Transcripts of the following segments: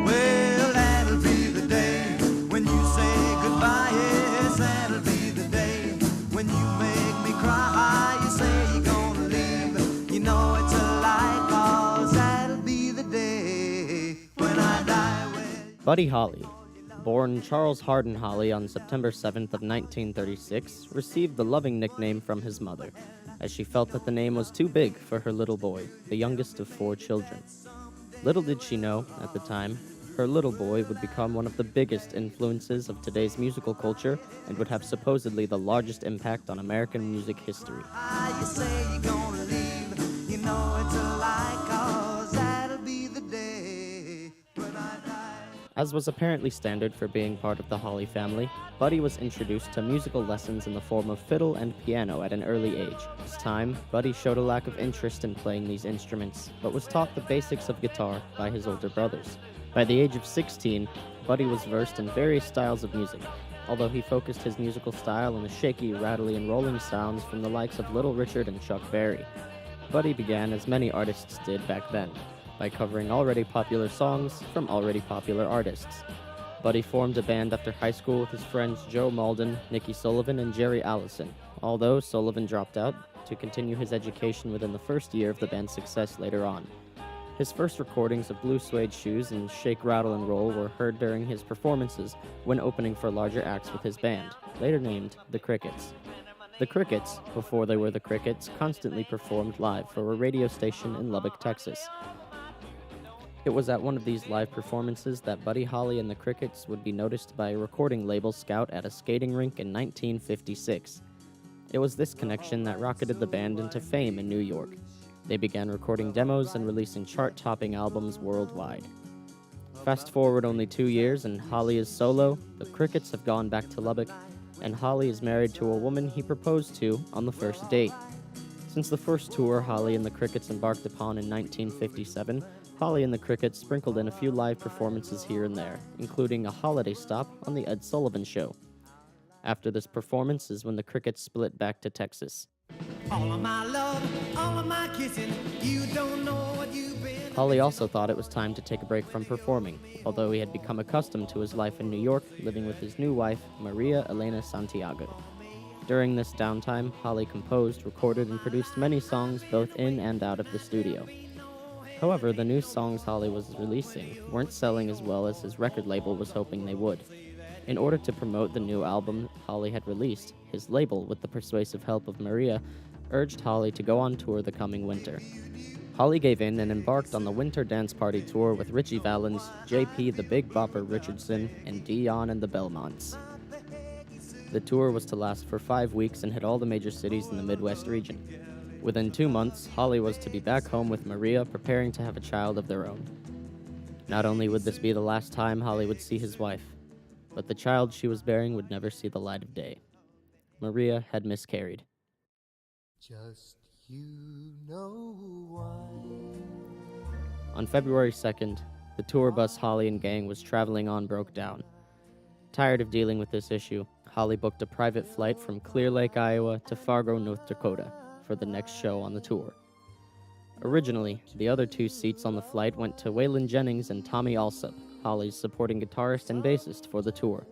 Well, that'll be the day when you say goodbye. Yes, that'll be the day when you make me cry. You say you're gonna leave, you know it's a lie, 'cause that'll be the day when I die. Well, Buddy Holly, born Charles Hardin Holly on September 7th of 1936, received the loving nickname from his mother, as she felt that the name was too big for her little boy, the youngest of 4 children. Little did she know, at the time, her little boy would become one of the biggest influences of today's musical culture and would have supposedly the largest impact on American music history. you say you're gonna leave, you know it's a lie, 'cause that'll be the day when I die. As was apparently standard for being part of the Holly family, Buddy was introduced to musical lessons in the form of fiddle and piano at an early age. This time, Buddy showed a lack of interest in playing these instruments, but was taught the basics of guitar by his older brothers. By the age of 16, Buddy was versed in various styles of music, although he focused his musical style on the shaky, rattly, and rolling sounds from the likes of Little Richard and Chuck Berry. Buddy began, as many artists did back then, by covering already popular songs from already popular artists. Buddy formed a band after high school with his friends Joe Malden, Nicky Sullivan, and Jerry Allison, although Sullivan dropped out to continue his education within the first year of the band's success later on. His first recordings of Blue Suede Shoes and Shake, Rattle, and Roll were heard during his performances when opening for larger acts with his band, later named The Crickets. The Crickets, before they were The Crickets, constantly performed live for a radio station in Lubbock, Texas. It was at one of these live performances that Buddy Holly and the Crickets would be noticed by a recording label scout at a skating rink in 1956. It was this connection that rocketed the band into fame in New York. They began recording demos and releasing chart-topping albums worldwide. Fast forward only 2 years and Holly is solo, the Crickets have gone back to Lubbock, and Holly is married to a woman he proposed to on the first date. Since the first tour Holly and the Crickets embarked upon in 1957, Holly and the Crickets sprinkled in a few live performances here and there, including a holiday stop on The Ed Sullivan Show. After this performance is when the Crickets split back to Texas. All of my love, all of my kissing, you don't know what you've been. Holly also thought it was time to take a break from performing, although he had become accustomed to his life in New York, living with his new wife, Maria Elena Santiago. During this downtime, Holly composed, recorded, and produced many songs both in and out of the studio. However, the new songs Holly was releasing weren't selling as well as his record label was hoping they would. In order to promote the new album Holly had released, his label, with the persuasive help of Maria, urged Holly to go on tour the coming winter. Holly gave in and embarked on the Winter Dance Party tour with Ritchie Valens, J.P. the Big Bopper Richardson, and Dion and the Belmonts. The tour was to last for 5 weeks and hit all the major cities in the Midwest region. Within 2 months, Holly was to be back home with Maria, preparing to have a child of their own. Not only would this be the last time Holly would see his wife, but the child she was bearing would never see the light of day. Maria had miscarried. Just you know why. On February 2nd, the tour bus Holly and gang was traveling on broke down. Tired of dealing with this issue, Holly booked a private flight from Clear Lake, Iowa to Fargo, North Dakota for the next show on the tour. Originally, the other 2 seats on the flight went to Waylon Jennings and Tommy Alsop, Holly's supporting guitarist and bassist for the tour.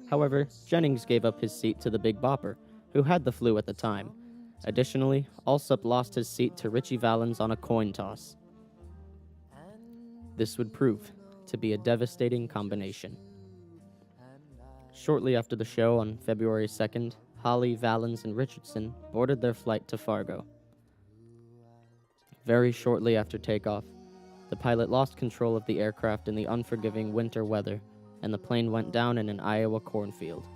However, Jennings gave up his seat to the Big Bopper, who had the flu at the time. Additionally, Alsop lost his seat to Ritchie Valens on a coin toss. This would prove to be a devastating combination. Shortly after the show on February 2nd, Holly, Valens, and Richardson boarded their flight to Fargo. Very shortly after takeoff, the pilot lost control of the aircraft in the unforgiving winter weather, and the plane went down in an Iowa cornfield.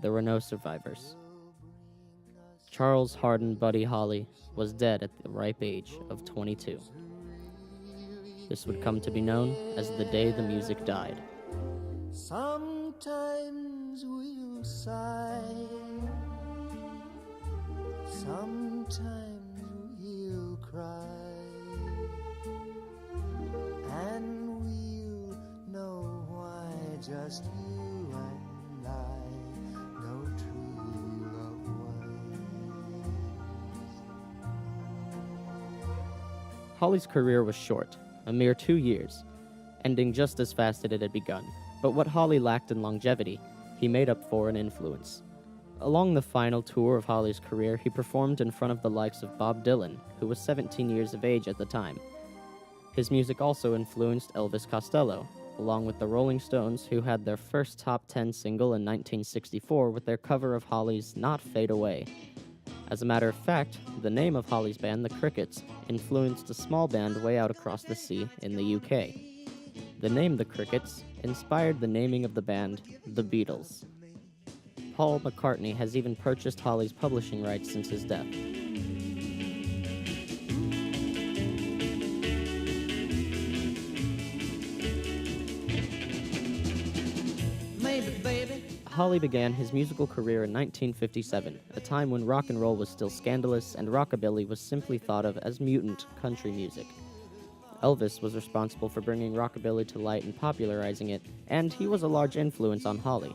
There were no survivors. Charles Hardin Buddy Holly was dead at the ripe age of 22. This would come to be known as the day the music died. Sometimes we'll sigh, sometimes we'll cry, and we'll know why just you and I know true love was. Holly's career was short, a mere 2 years, ending just as fast as it had begun. But what Holly lacked in longevity, he made up for in influence. Along the final tour of Holly's career, he performed in front of the likes of Bob Dylan, who was 17 years of age at the time. His music also influenced Elvis Costello, along with the Rolling Stones, who had their first top 10 single in 1964 with their cover of Holly's Not Fade Away. As a matter of fact, the name of Holly's band, the Crickets, influenced a small band way out across the sea in the UK. The name The Crickets inspired the naming of the band The Beatles. Paul McCartney has even purchased Holly's publishing rights since his death. Holly began his musical career in 1957, a time when rock and roll was still scandalous and rockabilly was simply thought of as mutant country music. Elvis was responsible for bringing rockabilly to light and popularizing it, and he was a large influence on Holly.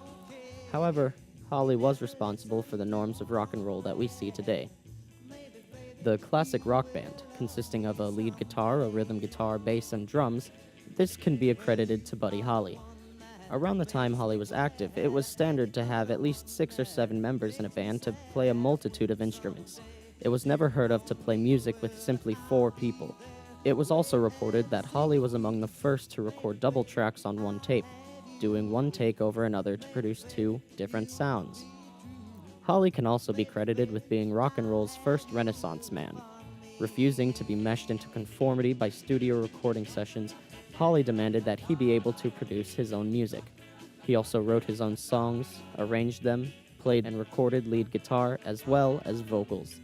However, Holly was responsible for the norms of rock and roll that we see today. The classic rock band, consisting of a lead guitar, a rhythm guitar, bass, and drums, this can be accredited to Buddy Holly. Around the time Holly was active, it was standard to have at least 6 or 7 members in a band to play a multitude of instruments. It was never heard of to play music with simply 4 people. It was also reported that Holly was among the first to record double tracks on one tape, doing one take over another to produce 2 different sounds. Holly can also be credited with being rock and roll's first Renaissance man. Refusing to be meshed into conformity by studio recording sessions, Holly demanded that he be able to produce his own music. He also wrote his own songs, arranged them, played and recorded lead guitar, as well as vocals.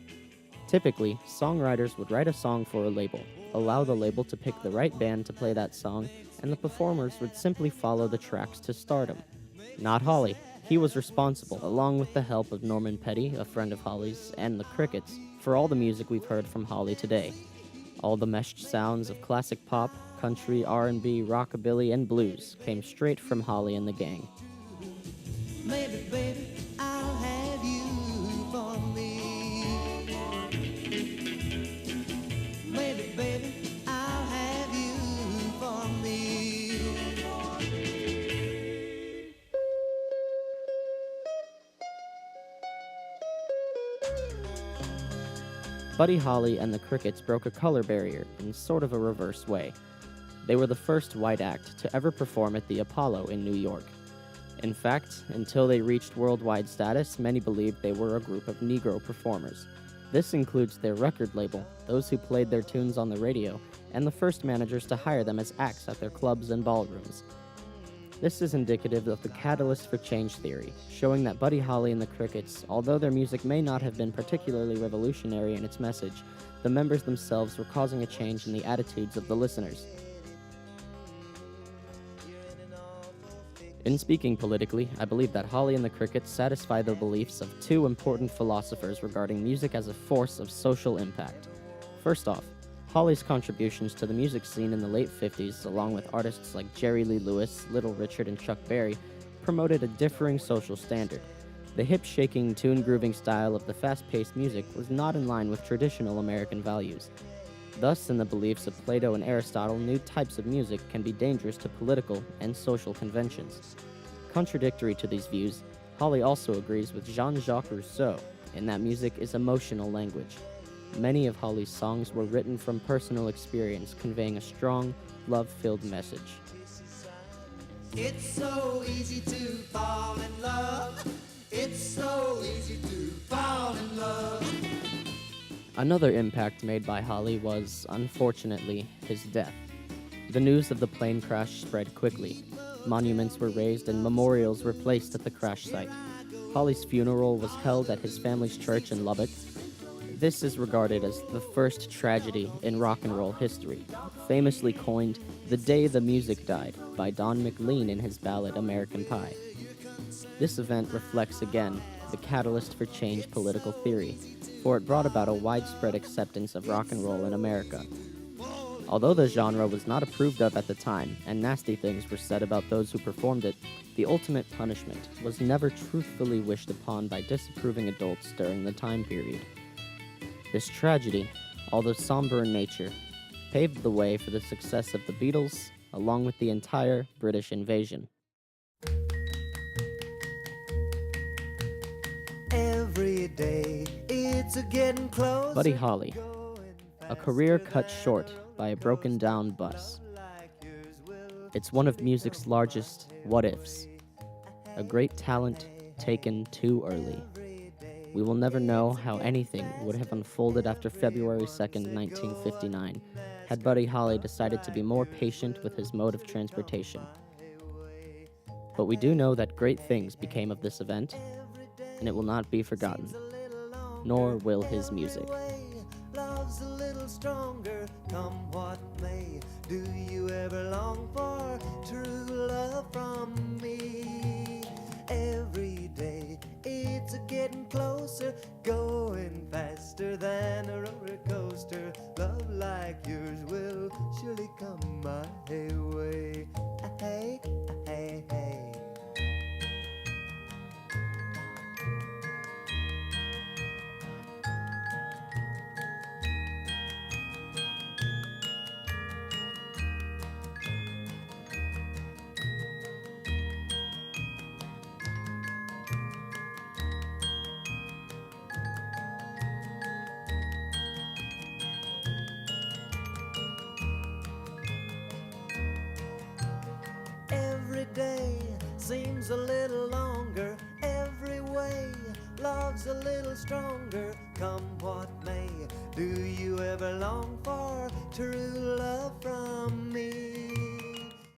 Typically, songwriters would write a song for a label, allow the label to pick the right band to play that song, and the performers would simply follow the tracks to stardom. Not Holly. He was responsible, along with the help of Norman Petty, a friend of Holly's, and the Crickets, for all the music we've heard from Holly today. All the meshed sounds of classic pop, country, R&B, rockabilly, and blues came straight from Holly and the gang. Maybe, baby, I'll have you for me. Maybe, baby, I'll have you for me. Buddy Holly and the Crickets broke a color barrier in sort of a reverse way. They were the first white act to ever perform at the Apollo in New York. In fact, until they reached worldwide status, many believed they were a group of Negro performers. This includes their record label, those who played their tunes on the radio, and the first managers to hire them as acts at their clubs and ballrooms. This is indicative of the catalyst for change theory, showing that Buddy Holly and the Crickets, although their music may not have been particularly revolutionary in its message, the members themselves were causing a change in the attitudes of the listeners. In speaking politically, I believe that Holly and the Crickets satisfy the beliefs of 2 important philosophers regarding music as a force of social impact. First off, Holly's contributions to the music scene in the late 50s, along with artists like Jerry Lee Lewis, Little Richard, and Chuck Berry, promoted a differing social standard. The hip-shaking, tune-grooving style of the fast-paced music was not in line with traditional American values. Thus, in the beliefs of Plato and Aristotle, new types of music can be dangerous to political and social conventions. Contradictory to these views, Holly also agrees with Jean-Jacques Rousseau in that music is emotional language. Many of Holly's songs were written from personal experience, conveying a strong, love-filled message. It's so easy to fall in love. It's so easy to fall in love. Another impact made by Holly was, unfortunately, his death. The news of the plane crash spread quickly. Monuments were raised and memorials were placed at the crash site. Holly's funeral was held at his family's church in Lubbock. This is regarded as the first tragedy in rock and roll history, famously coined "The Day the Music Died" by Don McLean in his ballad American Pie. This event reflects again the catalyst for change political theory, for it brought about a widespread acceptance of rock and roll in America. Although the genre was not approved of at the time, and nasty things were said about those who performed it, the ultimate punishment was never truthfully wished upon by disapproving adults during the time period. This tragedy, although somber in nature, paved the way for the success of the Beatles, along with the entire British invasion. Every day it's a getting closer. Buddy Holly, a career cut short by a broken down bus. It's one of music's largest what-ifs. A great talent taken too early. We will never know how anything would have unfolded after February 2nd, 1959, had Buddy Holly decided to be more patient with his mode of transportation. But we do know that great things became of this event, and it will not be forgotten, nor will his music. Love's a little stronger, come what may. Do you ever long for true love from me? Every day it's a getting closer, going faster than a roller coaster. Love like yours will surely come my way. Hey, hey, hey. Every day seems a little longer. Every way love's a little stronger. Come what may, do you ever long for true love from me?